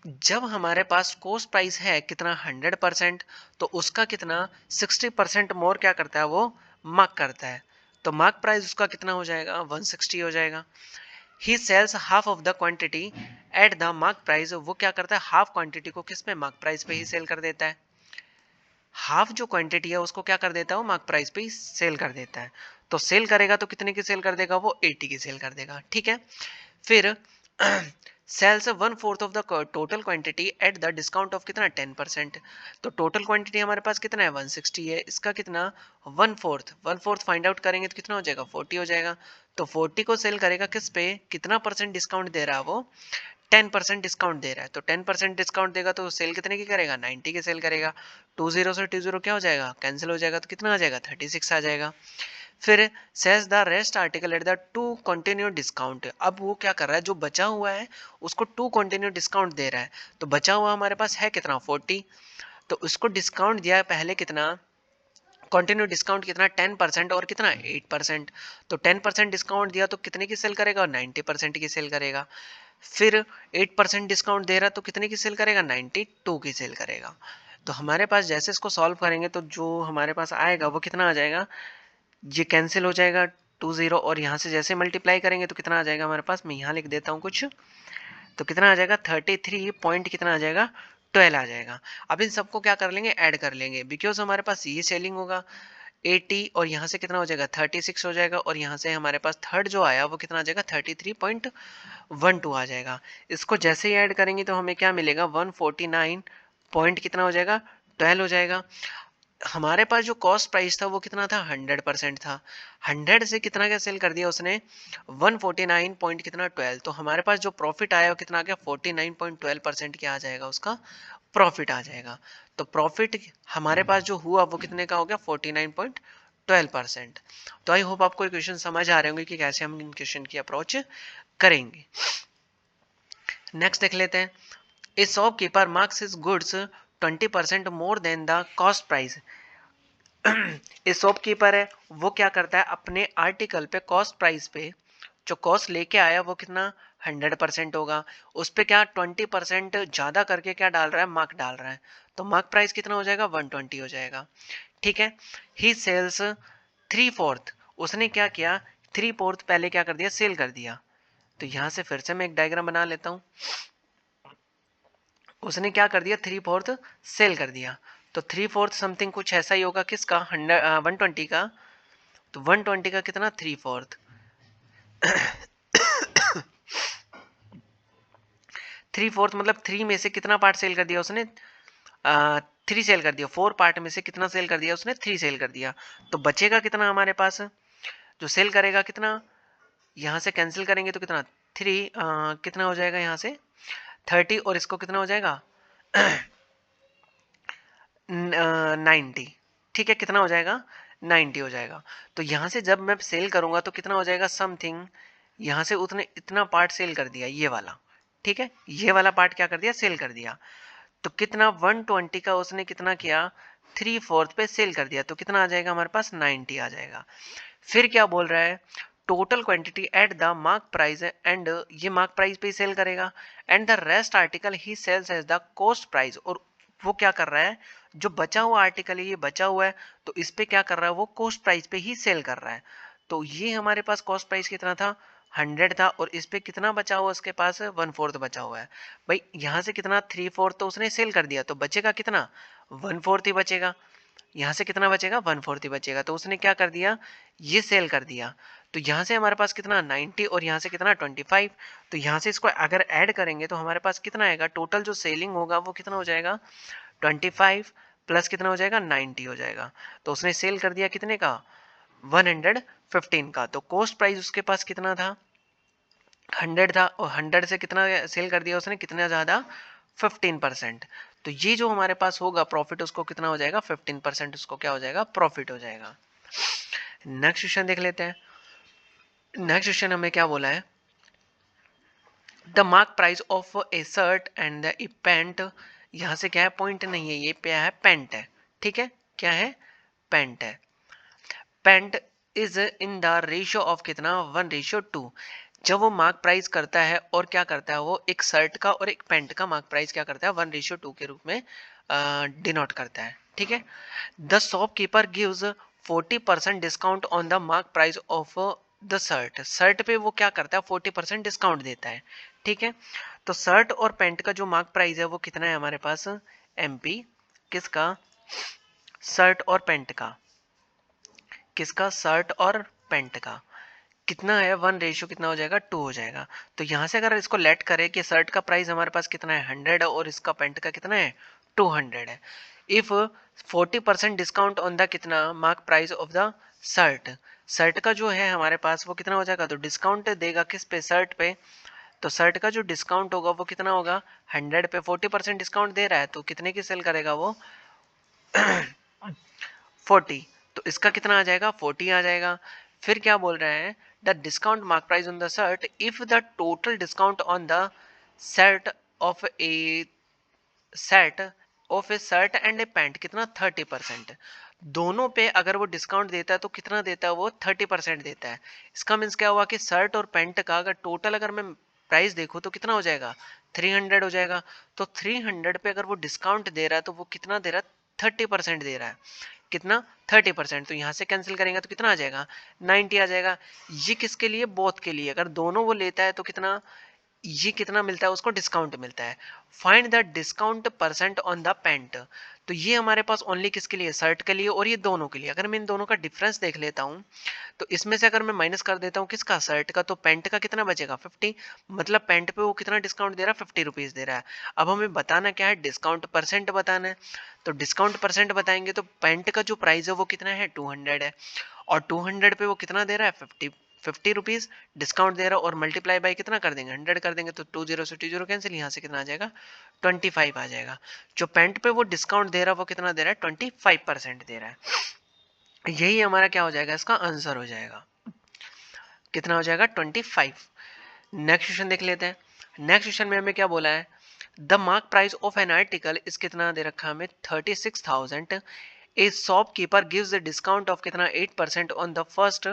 जब हमारे पास कॉस्ट प्राइस है कितना 100%, तो उसका कितना 60% मोर क्या करता है वो, मार्क करता है। तो मार्क प्राइस उसका कितना हो जाएगा, 160 हो जाएगा। He sells half of the quantity at the mark price. वो क्या करता है, हाफ क्वांटिटी को किस पे, मार्क प्राइस पे ही सेल कर देता है। हाफ जो क्वांटिटी है उसको क्या कर देता है वो, मार्क प्राइस पे ही सेल कर देता है। तो सेल करेगा तो कितने की सेल कर देगा वो, 80 की सेल कर देगा। ठीक है। फिर sells 1/4 of the total quantity at the discount of कितना 10%। तो टोटल क्वांटिटी हमारे पास कितना है 160 है, इसका कितना 1/4 फाइंड आउट करेंगे तो कितना हो जाएगा 40 हो जाएगा। तो 40 को सेल करेगा किस पे, कितना परसेंट डिस्काउंट दे रहा है वो, 10% डिस्काउंट दे रहा है। तो 10% डिस्काउंट देगा तो सेल कितने की करेगा, 90 की सेल करेगा। 20 से 20 क्या हो जाएगा, कैंसिल हो जाएगा। तो कितना आ जाएगा 36 आ जाएगा। फिर says the rest article at the two continue discount. अब वो क्या कर रहा है, जो बचा हुआ है उसको 2 कंटिन्यू डिस्काउंट दे रहा है। तो बचा हुआ हमारे पास है कितना 40, तो उसको डिस्काउंट दिया है पहले कितना कंटिन्यू डिस्काउंट कितना 10% और कितना 8%। तो 10% डिस्काउंट दिया तो कितने की सेल करेगा, 90% की सेल करेगा। फिर 8% डिस्काउंट दे रहा तो कितने की सेल करेगा, 92 की सेल करेगा। तो हमारे पास जैसे इसको सॉल्व करेंगे तो जो हमारे पास आएगा वो कितना आ जाएगा, ये कैंसिल हो जाएगा 20 और यहाँ से जैसे मल्टीप्लाई करेंगे तो कितना आ जाएगा हमारे पास, मैं यहाँ लिख देता हूँ कुछ, तो कितना आ जाएगा 33 पॉइंट कितना आ जाएगा 12 आ जाएगा। अब इन सबको क्या कर लेंगे, ऐड कर लेंगे, बिकॉज हमारे पास ये सेलिंग होगा 80 और यहाँ से कितना हो जाएगा 36 हो जाएगा, और यहाँ से हमारे पास थर्ड जो आया वो कितना आ जाएगा 33.12 आ जाएगा। इसको जैसे ही ऐड करेंगे तो हमें क्या मिलेगा 149 पॉइंट कितना हो जाएगा 12 हो जाएगा। हमारे पास जो कॉस्ट प्राइस था वो कितना था 100% था, 100 से कितना क्या सेल कर दिया उसने 149 पॉइंट कितना 12, तो हमारे पास जो प्रॉफिट आया वो कितना आ गया 49.12% क्या आ जाएगा उसका प्रॉफिट आ जाएगा। तो प्रॉफिट हमारे पास जो हुआ वो कितने का हो गया 49.12%। तो आई होप आपको क्वेश्चन समझ आ रहे होंगे कि कैसे हम इन क्वेश्चन की अप्रोच करेंगे। नेक्स्ट देख लेते हैं, ए shopkeeper marks his goods 20% more than the cost price. ये शॉपकीपर है वो क्या करता है अपने आर्टिकल पे कॉस्ट प्राइस पे जो कॉस्ट लेके आया वो कितना 100% होगा, उस पे क्या 20% ज्यादा करके क्या डाल रहा है मार्क डाल रहा है, तो मार्क प्राइस कितना हो जाएगा 120 हो जाएगा। ठीक है, ही सेल्स 3/4, उसने क्या किया 3/4 पहले क्या कर दिया सेल कर दिया। तो यहां से फिर से मैं एक डायग्राम बना लेता हूं, उसने क्या कर दिया 3/4 सेल कर दिया, तो 3/4 समथिंग कुछ ऐसा ही होगा किसका 120 का, तो 120 का कितना 3/4, 3/4 मतलब 3 में से कितना पार्ट सेल कर दिया उसने 3 सेल कर दिया, 4 पार्ट में से कितना सेल कर दिया उसने 3 सेल कर दिया। तो बचेगा कितना हमारे पास, जो सेल करेगा कितना, यहाँ से कैंसिल करेंगे तो कितना 3 कितना हो जाएगा यहाँ से 30 और इसको कितना हो जाएगा 90। ठीक है, कितना हो जाएगा 90 हो जाएगा। तो यहाँ से जब मैं सेल करूंगा तो कितना हो जाएगा समथिंग, यहाँ से उतने इतना पार्ट सेल कर दिया ये वाला, ठीक है ये वाला पार्ट क्या कर दिया सेल कर दिया, तो कितना 120 का उसने कितना किया 3/4 पे सेल कर दिया, तो कितना आ जाएगा हमारे पास 90 आ जाएगा। फिर क्या बोल रहा है total quantity at the mark price, and ये मार्क प्राइस पे सेल करेगा, and the rest article he sells as the cost price, और वो क्या कर रहा है जो बचा हुआ आर्टिकल है ये बचा हुआ है तो इस पे क्या कर रहा है वो कॉस्ट प्राइस पे ही सेल कर रहा है। तो ये हमारे पास कॉस्ट प्राइस कितना था 100 था, और इस पे कितना बचा हुआ उसके पास 1/4 बचा हुआ है। भाई यहाँ से कितना 3/4 तो उसने सेल कर दिया, तो बचेगा कितना 1/4 ही बचेगा, यहाँ से कितना बचेगा 1/4 ही बचेगा, तो उसने क्या कर दिया ये सेल कर दिया। तो यहाँ से हमारे पास कितना 90 और यहाँ से कितना 25, तो यहाँ से इसको अगर ऐड करेंगे तो हमारे पास कितना आएगा टोटल जो सेलिंग होगा वो कितना हो जाएगा 25 प्लस कितना हो जाएगा 90 हो जाएगा। तो उसने सेल कर दिया कितने का 115 का, तो कॉस्ट प्राइस उसके पास कितना था 100 था, और 100 से कितना सेल कर दिया उसने कितना ज़्यादा 15%। तो ये जो हमारे पास होगा प्रॉफिट उसको कितना हो जाएगा 15%, उसको क्या हो जाएगा प्रॉफिट हो जाएगा। नेक्स्ट क्वेश्चन देख लेते हैं, नेक्स्ट क्वेश्चन हमें क्या बोला है, the mark price of A shirt and A pant, यहाँ से क्या है पॉइंट नहीं है ये क्या है पेंट है, ठीक है क्या है पेंट है, paint is in the ratio of कितना 1:2। जब वो मार्क प्राइस करता है और क्या करता है वो एक शर्ट का और एक पैंट का मार्क प्राइस क्या करता है 1:2 के रूप में डिनोट करता है, ठीक है। The shopkeeper gives 40% discount on the mark price of the shirt, shirt पे वो क्या करता है 40% डिस्काउंट देता है, ठीक है। तो शर्ट और पैंट का जो मार्क प्राइस है वो कितना है हमारे पास एमपी, किसका शर्ट और पैंट का, किसका शर्ट और पैंट का कितना है 1:2 कितना हो जाएगा 2 हो जाएगा। तो यहाँ से अगर इसको लेट करें कि शर्ट का प्राइस हमारे पास कितना है 100 है और इसका पैंट का कितना है 200 है, इफ 40% डिस्काउंट ऑन द कितना mark price of the shirt, shirt का जो है हमारे पास वो कितना हो जाएगा, तो डिस्काउंट देगा किस पे शर्ट पे, तो शर्ट का जो डिस्काउंट होगा वो कितना होगा 100 पे 40% डिस्काउंट दे रहा है तो कितने की सेल करेगा वो 40, तो इसका कितना आ जाएगा 40 आ जाएगा। फिर क्या बोल रहे हैं the discount mark price on the shirt if the total discount on the set of A set of A shirt and A pant कितना 30%, दोनों पे अगर वो डिस्काउंट देता है तो कितना देता है वो 30% देता है। इसका मीन्स क्या हुआ कि शर्ट और पैंट का अगर टोटल अगर मैं प्राइस देखूँ तो कितना हो जाएगा 300 हो जाएगा। तो 300 पे अगर वो डिस्काउंट दे रहा है तो वो कितना दे रहा है 30% दे रहा है। कितना 30%। तो यहाँ से कैंसिल करेंगे तो कितना आ जाएगा 90 आ जाएगा। ये किसके लिए बोथ के लिए, अगर दोनों वो लेता है तो कितना ये कितना मिलता है उसको डिस्काउंट मिलता है। Find the discount percent on the pant. तो ये हमारे पास ओनली किसके लिए शर्ट के लिए और ये दोनों के लिए। अगर मैं इन दोनों का डिफरेंस देख लेता हूँ तो इसमें से अगर मैं माइनस कर देता हूँ किसका शर्ट का, तो पैंट का कितना बचेगा 50। मतलब पैंट पे वो कितना डिस्काउंट दे रहा है 50 रुपीज़ दे रहा है। अब हमें बताना क्या है डिस्काउंट परसेंट बताना है। तो डिस्काउंट परसेंट बताएंगे तो पैंट का जो प्राइस है वो कितना है 200 है और 200 पे वो कितना दे रहा है 50 रुपीज़ डिस्काउंट दे रहा है और मल्टीप्लाई बाई कितना कर देंगे 100 कर देंगे। तो 20 से 20 कैंसिल, यहाँ से कितना आ जाएगा 25 आ जाएगा। जो पैंट पे वो डिस्काउंट दे रहा है वो कितना दे रहा है 25% दे रहा है। यही हमारा क्या हो जाएगा इसका आंसर हो जाएगा। कितना हो जाएगा 25। नेक्स्ट क्वेश्चन देख लेते हैं। नेक्स्ट क्वेश्चन में हमें क्या बोला है the mark price of an article इस कितना दे रखा है हमें 36,000। ए shopkeeper gives the discount of कितना 8% ऑन द फर्स्ट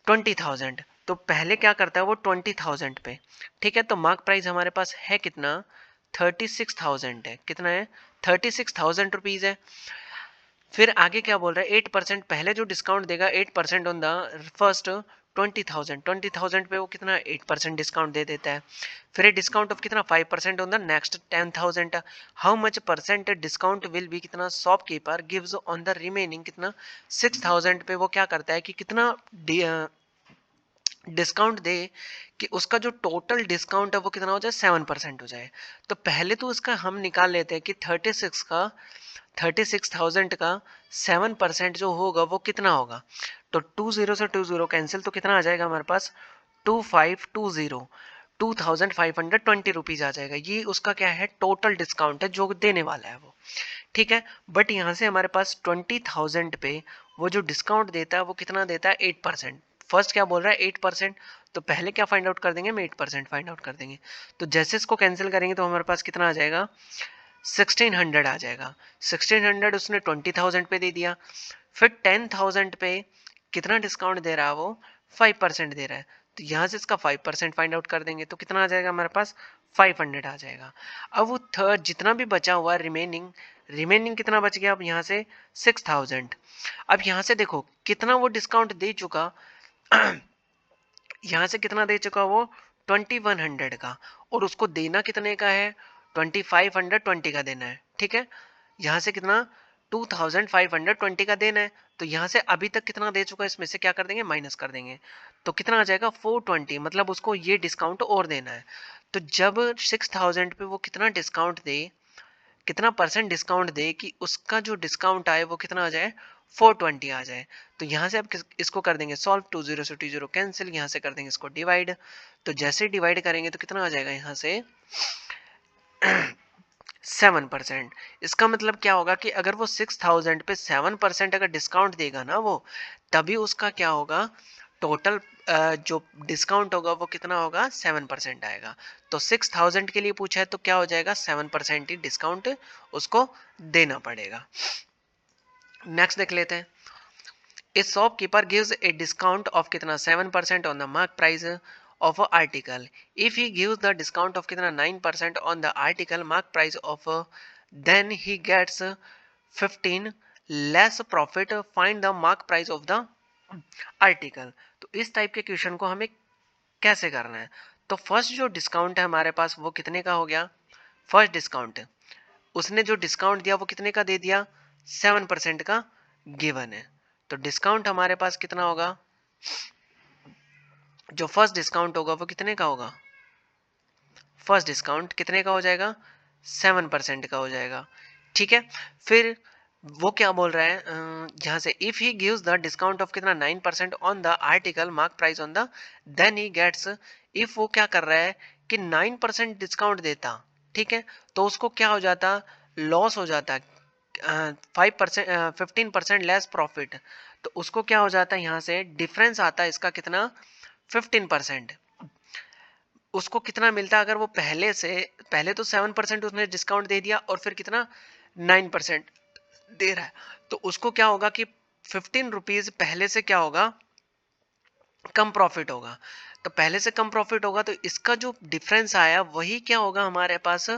20,000। तो पहले क्या करता है वो 20,000 पे, ठीक है। तो मार्क प्राइस हमारे पास है कितना 36,000 है। कितना है 36,000 रुपीज़ है। फिर आगे क्या बोल रहा है 8% पहले जो डिस्काउंट देगा 8% ऑन द फर्स्ट 20,000 पे वो कितना 8% डिस्काउंट दे देता है। फिर ये डिस्काउंट ऑफ कितना 5% on the next 10,000। How much percent discount will be कितना shopkeeper gives on the remaining कितना 6,000 पे वो क्या करता है कि कितना डिस्काउंट दे कि उसका जो टोटल डिस्काउंट है वो कितना हो जाए 7% हो जाए। तो पहले तो उसका हम निकाल लेते हैं कि 36,000 का 7% जो होगा वो कितना होगा। तो 20 से 20 कैंसिल, तो कितना आ जाएगा हमारे पास 2520 2,520 रुपीज़ आ जाएगा। ये उसका क्या है टोटल डिस्काउंट है जो देने वाला है वो, ठीक है। बट यहाँ से हमारे पास 20,000 पे वो जो डिस्काउंट देता है वो कितना देता है 8%। फर्स्ट क्या बोल रहा है 8%। तो पहले क्या फाइंड आउट कर देंगे हम 8% फाइंड आउट कर देंगे। तो जैसे इसको कैंसिल करेंगे तो हमारे पास कितना आ जाएगा 1600 आ जाएगा। 1600 उसने 20,000 पे दे दिया। फिर 10,000 पे कितना डिस्काउंट दे रहा है वो 5% दे रहा है। तो यहाँ से इसका 5% फाइंड आउट कर देंगे तो कितना आ जाएगा हमारे पास 500 आ जाएगा। अब वो थर्ड जितना भी बचा हुआ रिमेनिंग कितना बच गया अब यहाँ से 6,000। अब यहाँ से देखो कितना वो डिस्काउंट दे चुका यहाँ से कितना दे चुका वो 2100 का, और उसको देना कितने का है 2520 का देना है, ठीक है। यहाँ से कितना 2520 का देना है। तो यहाँ से अभी तक कितना दे चुका है इसमें से क्या कर देंगे माइनस कर देंगे। तो कितना आ जाएगा 420, मतलब उसको ये डिस्काउंट और देना है। तो जब 6,000 पे वो कितना डिस्काउंट दे, कितना परसेंट डिस्काउंट दे कि उसका जो डिस्काउंट आए वो कितना आ जाए 420 आ जाए। तो यहाँ से अब इसको कर देंगे सॉल्व, 20 से 20 कैंसिल, यहाँ से कर देंगे इसको डिवाइड। तो जैसे डिवाइड करेंगे तो कितना आ जाएगा यहाँ से 7%। इसका मतलब क्या होगा कि अगर वो 6,000 पे 7% अगर डिस्काउंट देगा ना वो, तभी उसका क्या होगा टोटल जो डिस्काउंट होगा वो कितना होगा 7% आएगा। तो 6,000 के लिए पूछा है तो क्या हो जाएगा 7% ही डिस्काउंट उसको देना पड़ेगा। नेक्स्ट देख लेते हैं। ए shopkeeper gives A discount of कितना 7% on the mark price of a article. If he gives the discount of कितना 9% on the article mark price of then he gets 15 less profit. Find the mark price of the article. तो इस type के question को हमें कैसे करना है। तो फर्स्ट जो डिस्काउंट है हमारे पास वो कितने का हो गया, फर्स्ट डिस्काउंट उसने जो डिस्काउंट दिया वो कितने का दे दिया 7% का गिवन है। तो डिस्काउंट हमारे पास कितना होगा, जो फर्स्ट डिस्काउंट होगा वो कितने का होगा, फर्स्ट डिस्काउंट कितने का हो जाएगा 7% का हो जाएगा, ठीक है। फिर वो क्या बोल रहा है यहाँ से if he gives the discount of कितना 9% on the article mark price on the then he gets, if वो क्या कर रहा है कि 9% डिस्काउंट देता, ठीक है, तो उसको क्या हो जाता लॉस हो जाता 5% 15% लेस प्रॉफिट। तो उसको क्या हो जाता है यहाँ से डिफरेंस आता है इसका कितना 15%। उसको कितना मिलता है अगर वो पहले तो 7% उसने डिस्काउंट दे दिया और फिर कितना 9% दे रहा है। तो उसको क्या होगा कि 15 रुपीज पहले से क्या होगा, कम प्रॉफिट होगा। तो पहले से कम प्रॉफिट होगा तो इसका जो डिफरेंस आया वही क्या होगा हमारे पास,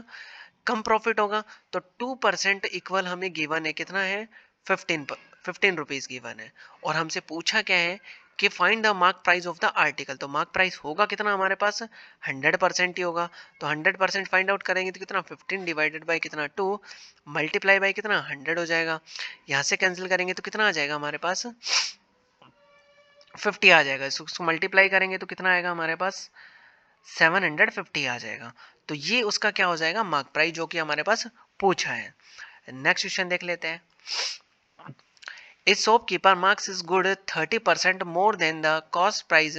कम प्रॉफिट होगा। तो 2% इक्वल हमें गिवन है, कितना है, 15 रुपीज गिवन है। और हमसे पूछा क्या है कि find the mark price of the article. तो मार्क प्राइस होगा कितना हमारे पास, 100% ही होगा। तो 100% फाइंड आउट करेंगे तो कितना, 15 डिवाइडेड बाई कितना, 2 मल्टीप्लाई बाई कितना, 100 हो जाएगा। यहाँ से कैंसिल करेंगे तो कितना आ जाएगा हमारे पास, 50 आ जाएगा। इसको मल्टीप्लाई करेंगे तो कितना आएगा हमारे पास, 750 आ जाएगा। तो ये उसका क्या हो जाएगा, मार्क प्राइस जो कि हमारे पास पूछा है। नेक्स्ट क्वेश्चन देख लेते हैं। A shopkeeper marks his good 30% more than the cost price,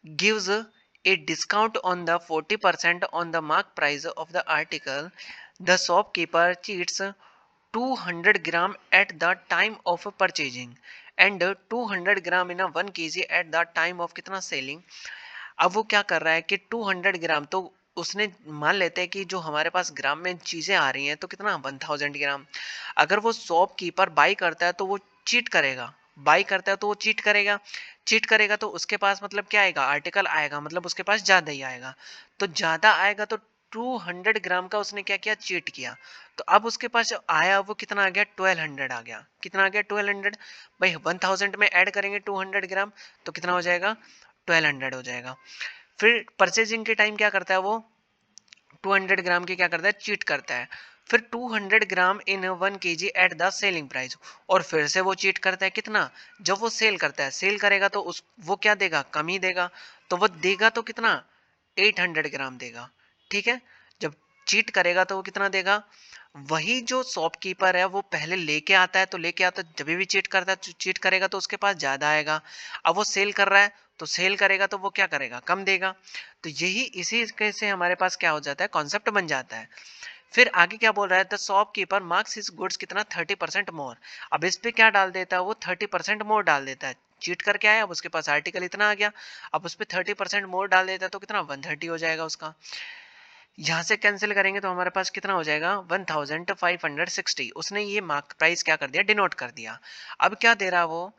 gives a discount on the 40% on the mark price of the article. The shopkeeper cheats 200 gram at the time of purchasing and 200 gram in a 1 kg at the time of कितना selling। अब वो क्या कर रहा है कि 200 ग्राम, तो उसने मान लेते हैं कि जो हमारे पास ग्राम में चीजें आ रही हैं तो कितना, 1000 ग्राम। अगर वो शॉपकीपर बाई करता है तो वो चीट करेगा, बाई करता है तो वो चीट करेगा, चीट करेगा तो उसके पास मतलब क्या आएगा, आर्टिकल आएगा, मतलब उसके पास ज्यादा ही आएगा। तो ज्यादा आएगा तो 200 ग्राम का उसने क्या किया, चीट किया। तो अब उसके पास आया वो कितना आ गया, 1200 आ गया। कितना आ गया, 1200। भाई 1000 में ऐड करेंगे 200 ग्राम तो कितना हो जाएगा, 1200 हो जाएगा। फिर परचेजिंग के टाइम क्या करता है वो, 200 ग्राम की क्या करता है, चीट करता है। फिर 200 ग्राम इन 1 kg at the selling price, और फिर से वो चीट करता है कितना, जब वो सेल करता है, सेल करेगा तो उस वो क्या देगा, कम ही देगा। तो वो देगा तो कितना, 800 ग्राम देगा। ठीक है, जब चीट करेगा तो वो कितना देगा, वही जो शॉपकीपर है वो पहले लेके आता है, तो लेके आता है, जब भी चीट करता है, चीट करेगा तो उसके पास ज्यादा आएगा। अब वो सेल कर रहा है तो सेल करेगा तो वो क्या करेगा, कम देगा। तो यही इसी से हमारे पास क्या हो जाता है, कॉन्सेप्ट बन जाता है। फिर आगे क्या बोल रहा है, the shopkeeper marks his goods कितना, 30% मोर। अब इस पे क्या डाल देता है वो, 30% मोर डाल देता है। चीट करके आया, अब उसके पास आर्टिकल इतना आ गया, अब उस पर 30% मोर डाल देता है तो कितना, 130 हो जाएगा उसका। यहाँ से कैंसिल करेंगे तो हमारे पास कितना हो जाएगा, 1560। उसने ये मार्क प्राइस क्या कर दिया, डिनोट कर दिया। अब क्या दे रहा वो,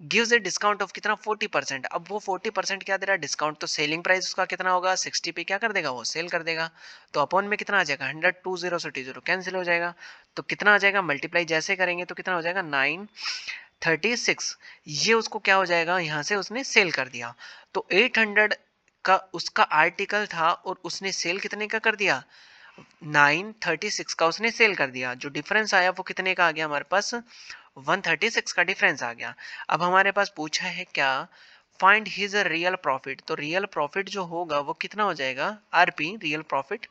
गिव्स ए डिस्काउंट ऑफ कितना, 40%। अब वो 40% क्या दे रहा है, डिस्काउंट। तो सेलिंग प्राइस उसका कितना होगा, 60 पे क्या कर देगा वो, सेल कर देगा। तो अपॉन में कितना आ जाएगा, 100, 20 से 20 कैंसिल हो जाएगा। तो कितना आ जाएगा, मल्टीप्लाई जैसे करेंगे तो कितना हो जाएगा, 936। ये उसको क्या हो जाएगा, यहाँ से उसने सेल कर दिया। तो 800 का उसका आर्टिकल था और उसने सेल कितने का कर दिया, 936 का उसने सेल कर दिया। जो डिफरेंस आया वो कितने का आ गया हमारे पास, 136 का डिफरेंस आ गया। अब हमारे पास पूछा है क्या, फाइंड हिज रियल प्रॉफिट। तो रियल प्रॉफिट जो होगा वो कितना हो जाएगा, RP real profit.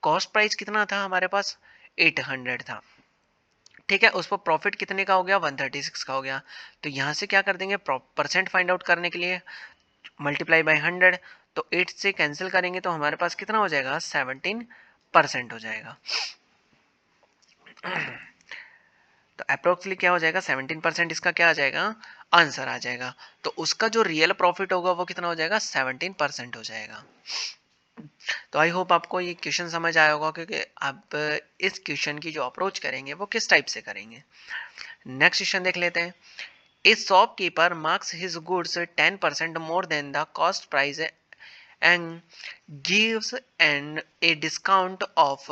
Cost price कितना था हमारे पास, 800 था। ठीक है, उस पर प्रॉफिट कितने का हो गया, 136 का हो गया। तो यहाँ से क्या कर देंगे, परसेंट फाइंड आउट करने के लिए मल्टीप्लाई बाय 100। तो 8 से कैंसिल करेंगे तो हमारे पास कितना हो जाएगा, 17% हो जाएगा। तो अप्रोक्सली क्या हो जाएगा, 17% इसका क्या आ जाएगा, आंसर आ जाएगा। तो उसका जो रियल प्रॉफिट होगा वो कितना हो जाएगा, 17% हो जाएगा। तो आई होप आपको ये क्वेश्चन समझ आया होगा, क्योंकि आप इस क्वेश्चन की जो अप्रोच करेंगे वो किस टाइप से करेंगे। नेक्स्ट क्वेश्चन देख लेते हैं। ए shopkeeper marks his goods 10% more than the cost price and gives an a discount of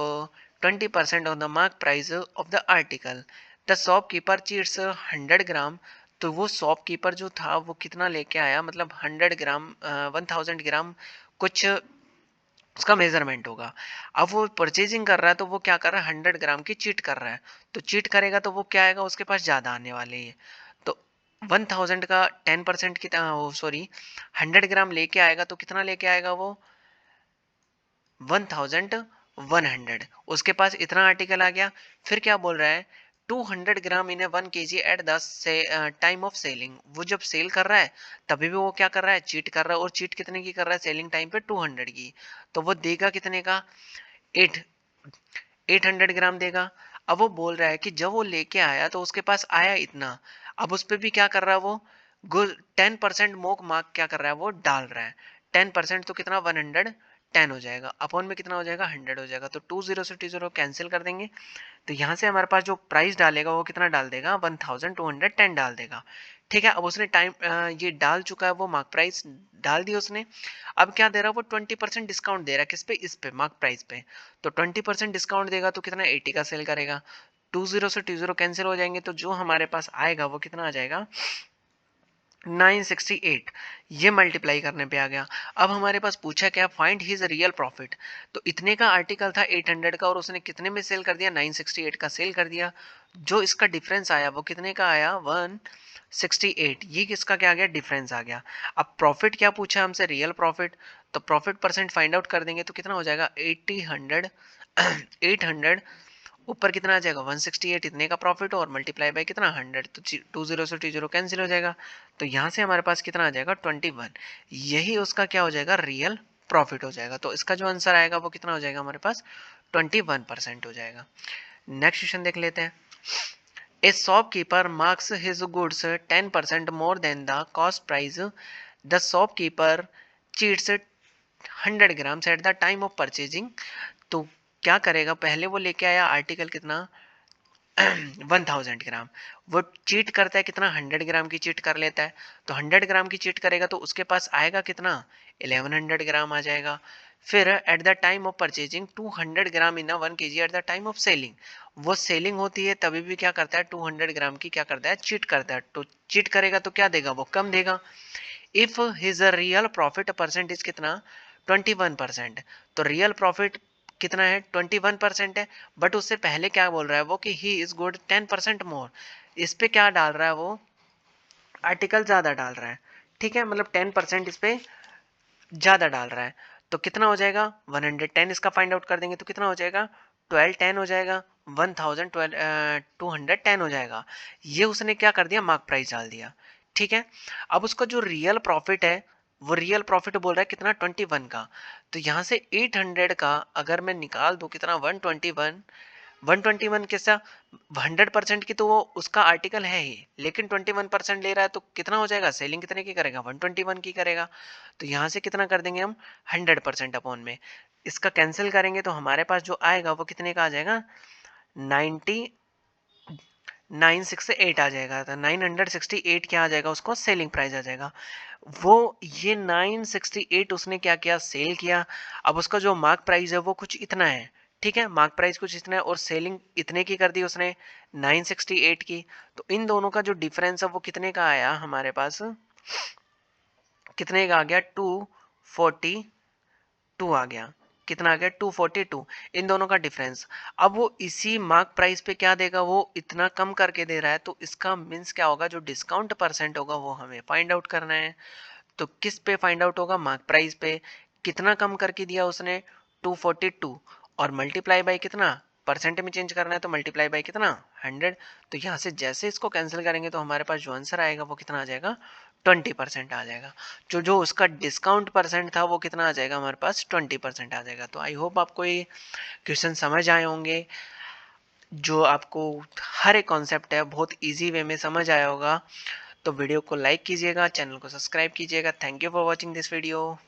20% on the mark price of the article. The shopkeeper cheats 100 ग्राम। तो वो शॉपकीपर जो था वो कितना लेके आया, मतलब 100 ग्राम, 1000 ग्राम कुछ उसका मेजरमेंट होगा। अब वो परचेजिंग कर रहा है तो वो क्या कर रहा है, 100 ग्राम की चीट कर रहा है। तो चीट करेगा तो वो क्या आएगा, उसके पास ज़्यादा आने वाले हैं। तो 1000 का 10% कितना, सॉरी 100 ग्राम लेके आएगा तो कितना लेके आएगा वो, 1100। उसके पास इतना आर्टिकल आ गया। फिर क्या बोल रहा है, 200 ग्राम इन 1 kg at the time of selling. वो जब सेल कर रहा है तभी भी वो क्या कर रहा है, चीट कर रहा है। और चीट कितने की कर रहा है, सेलिंग टाइम पे 200 की। तो वो देगा कितने का, 8 800 ग्राम देगा। अब वो बोल रहा है कि जब वो लेके आया तो उसके पास आया इतना। अब उस पर भी क्या कर रहा है वो, 10% मोक मार्क क्या कर रहा है वो डाल रहा है। 10% तो कितना, 110 10 हो जाएगा, अपॉन में कितना हो जाएगा 100 हो जाएगा। तो 20 से 20 कैंसिल कर देंगे, तो यहाँ से हमारे पास जो प्राइस डालेगा वो कितना डाल देगा 1210 डाल देगा। ठीक है, अब उसने टाइम ये डाल चुका है, वो मार्क प्राइस डाल दी उसने। अब क्या दे रहा है वो 20% डिस्काउंट दे रहा है, किस पे, इस पे मार्क प्राइस पे। तो 20% डिस्काउंट देगा तो कितना 80 का सेल करेगा। 20 से 20 कैंसिल हो जाएंगे, तो जो हमारे पास आएगा वो कितना आ जाएगा 968। ये मल्टीप्लाई करने पे आ गया। अब हमारे पास पूछा क्या, फाइंड हिज रियल प्रॉफिट। तो इतने का आर्टिकल था 800 का, और उसने कितने में सेल कर दिया 968 का सेल कर दिया। जो इसका डिफरेंस आया वो कितने का आया 168। ये किसका क्या आ गया, डिफरेंस आ गया। अब प्रॉफिट क्या पूछा हमसे, रियल प्रॉफिट। तो प्रॉफिट परसेंट फाइंड आउट कर देंगे तो कितना हो जाएगा 80 100 800, ऊपर कितना आ जाएगा 168, इतने का प्रॉफिट और मल्टीप्लाई बाय कितना 100, तो 20 से 20 कैंसिल हो जाएगा। तो यहाँ से हमारे पास कितना आ जाएगा 21। यही उसका क्या हो जाएगा, रियल प्रॉफिट हो जाएगा। तो इसका जो आंसर आएगा वो कितना हो जाएगा हमारे पास 21% हो जाएगा। नेक्स्ट क्वेश्चन देख लेते हैं। ए shopkeeper marks his goods 10% more than the cost price. The shopkeeper cheats 100 grams at the time of purchasing. तो क्या करेगा, पहले वो लेके आया आर्टिकल कितना 1000 ग्राम, वो चीट करता है कितना 100 ग्राम की चीट कर लेता है। तो 100 ग्राम की चीट करेगा तो उसके पास आएगा कितना 1100 ग्राम आ जाएगा। फिर at the time of purchasing 200 gram in 1 kg at the time of selling. वो सेलिंग होती है तभी भी क्या करता है 200 ग्राम की क्या करता है चीट करता है। तो चीट करेगा तो क्या देगा, वो कम देगा। If his real profit percentage कितना 21%। तो रियल प्रॉफिट कितना है 21% है, बट उससे पहले क्या बोल रहा है वो कि ही इज गुड 10% मोर। इस पे क्या डाल रहा है वो, आर्टिकल ज्यादा डाल रहा है। ठीक है, मतलब 10% इस पे ज्यादा डाल रहा है। तो कितना हो जाएगा 110, इसका फाइंड आउट कर देंगे तो कितना हो जाएगा 1210 हो जाएगा, 1210 हो जाएगा। ये उसने क्या कर दिया, मार्क प्राइस डाल दिया। ठीक है, अब उसका जो रियल प्रॉफिट है वो रियल प्रॉफिट बोल रहा है कितना 21 का। तो यहाँ से 800 का अगर मैं निकाल दूं कितना 121, 121 कैसा 100% की तो वो उसका आर्टिकल है ही, लेकिन 21% ले रहा है तो कितना हो जाएगा, सेलिंग कितने की करेगा 121 की करेगा। तो यहाँ से कितना कर देंगे हम 100% अपॉन में, इसका कैंसिल करेंगे तो हमारे पास जो आएगा वो कितने का आ जाएगा 968 आ जाएगा। तो 968 क्या आ जाएगा, उसको सेलिंग प्राइस आ जाएगा। वो ये 968 उसने क्या किया, सेल किया। अब उसका जो मार्क प्राइस है वो कुछ इतना है। ठीक है, मार्क प्राइस कुछ इतना है और सेलिंग इतने की कर दी उसने 968 की। तो इन दोनों का जो डिफरेंस है वो कितने का आया हमारे पास, कितने का आ गया 242 आ गया। कितना आ गया 242, इन दोनों का डिफरेंस। अब वो इसी मार्क प्राइस पे क्या देगा, वो इतना कम करके दे रहा है, तो इसका मीन्स क्या होगा, जो डिस्काउंट परसेंट होगा वो हमें फाइंड आउट करना है। तो किस पे फाइंड आउट होगा, मार्क प्राइस पे। कितना कम करके दिया उसने 242, और मल्टीप्लाई बाय कितना, परसेंट में चेंज करना है तो मल्टीप्लाई बाय कितना 100। तो यहाँ से जैसे इसको कैंसिल करेंगे तो हमारे पास जो आंसर आएगा वो कितना आ जाएगा 20% आ जाएगा। जो जो उसका डिस्काउंट परसेंट था वो कितना आ जाएगा हमारे पास 20% आ जाएगा। तो आई होप आपको ये क्वेश्चन समझ आए होंगे। जो आपको हर एक कॉन्सेप्ट है बहुत इजी वे में समझ आया होगा। तो वीडियो को लाइक कीजिएगा, चैनल को सब्सक्राइब कीजिएगा। Thank you for watching this video.